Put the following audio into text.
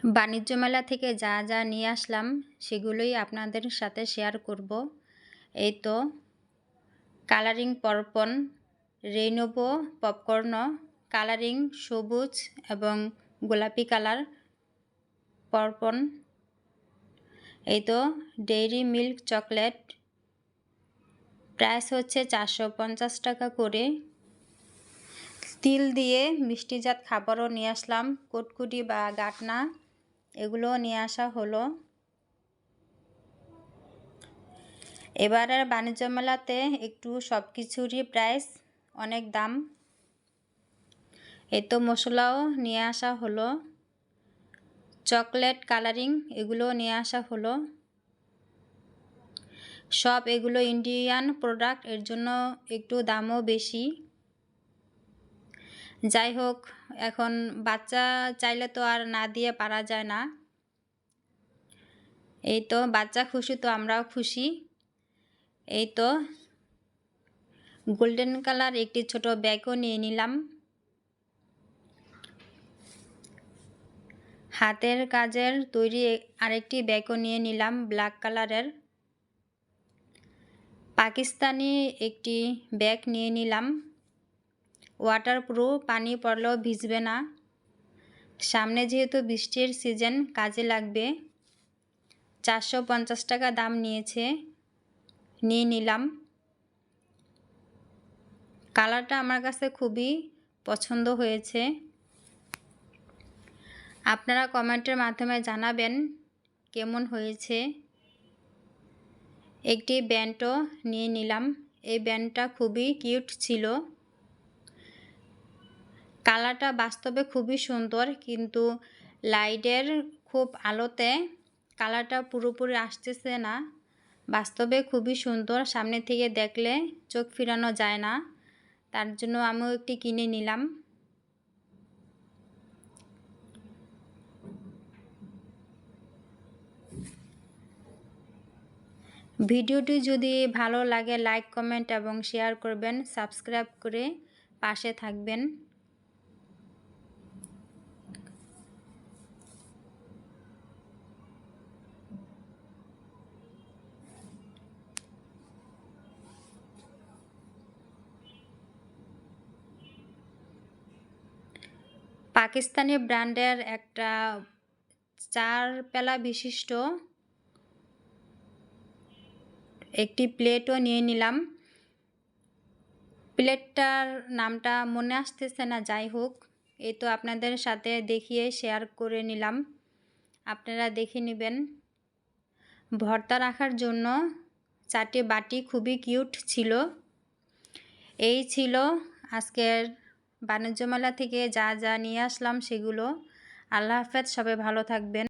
বাণিজ্য মেলা থেকে যা যা নিয়ে আসলাম সেগুলোই আপনাদের সাথে শেয়ার করব। এই তো colouring popcorn, rainbow popcorn, colouring সবুজ এবং গোলাপি কালার পপকর্ন। এই তো ডেইরি মিল্ক চকলেট, প্রাইস হচ্ছে 450 টাকা করে। তিল দিয়ে মিষ্টিজাত খাবারও নিয়ে আসলাম, কুটকুটি বা গাটনা, এগুলোও নিয়ে আসা হলো। এবারের বাণিজ্য মেলাতে একটু সব কিছুরই প্রাইস অনেক দাম। এই তো মশলাও নিয়ে আসা হলো, চকলেট কালারিং এগুলোও নিয়ে আসা হলো। সব এগুলো ইন্ডিয়ান প্রোডাক্ট, এর জন্য একটু দামও বেশি। যাই হোক, এখন বাচ্চা চাইলে তো আর না দিয়ে পারা যায় না। এই তো বাচ্চা খুশি তো আমরাও খুশি। এই তো গোল্ডেন কালার একটি ছোট ব্যাগও নিয়ে নিলাম। হাতের কাজের তৈরি আরেকটি ব্যাগও নিয়ে নিলাম ব্ল্যাক কালারের। পাকিস্তানি একটি ব্যাগ নিয়ে নিলাম, ওয়াটারপ্রুফ, পানি পড়লেও ভিজবে না। সামনে যেহেতু বৃষ্টির সিজন, কাজে লাগবে। 450 টাকা দাম নিয়েছে, নিয়ে নিলাম। কালারটা আমার কাছে খুবই পছন্দ হয়েছে। আপনারা কমেন্টের মাধ্যমে জানাবেন কেমন হয়েছে। একটি ব্যান্ডও নিয়ে নিলাম, এই ব্যান্ডটা খুবই কিউট ছিল। কালারটা বাস্তবে খুবই সুন্দর, কিন্তু লাইটের খুব আলোতে কালারটা পুরোপুরি আসতেছে না। বাস্তবে খুবই সুন্দর, সামনে থেকে দেখলে চোখ ফিরানো যায় না, তার জন্য আমিও একটি কিনে নিলাম। ভিডিওটি যদি ভালো লাগে লাইক, কমেন্ট এবং শেয়ার করবেন, সাবস্ক্রাইব করে পাশে থাকবেন। পাকিস্তানি ব্র্যান্ডের একটা 4 পেলা বিশিষ্ট একটি প্লেটও নিয়ে নিলাম। প্লেটটার নামটা মনে আসতেছে না, যাই হোক, এই তো আপনাদের সাথে দেখিয়ে শেয়ার করে নিলাম, আপনারা দেখে নেবেন। ভর্তা রাখার জন্য 4টি বাটি খুবই কিউট ছিল। এই ছিল আজকের বাণিজ্য মেলা থেকে যা যা নিয়ে আসলাম সেগুলো। আল্লাহ হাফেজ, সবাই ভালো থাকবেন।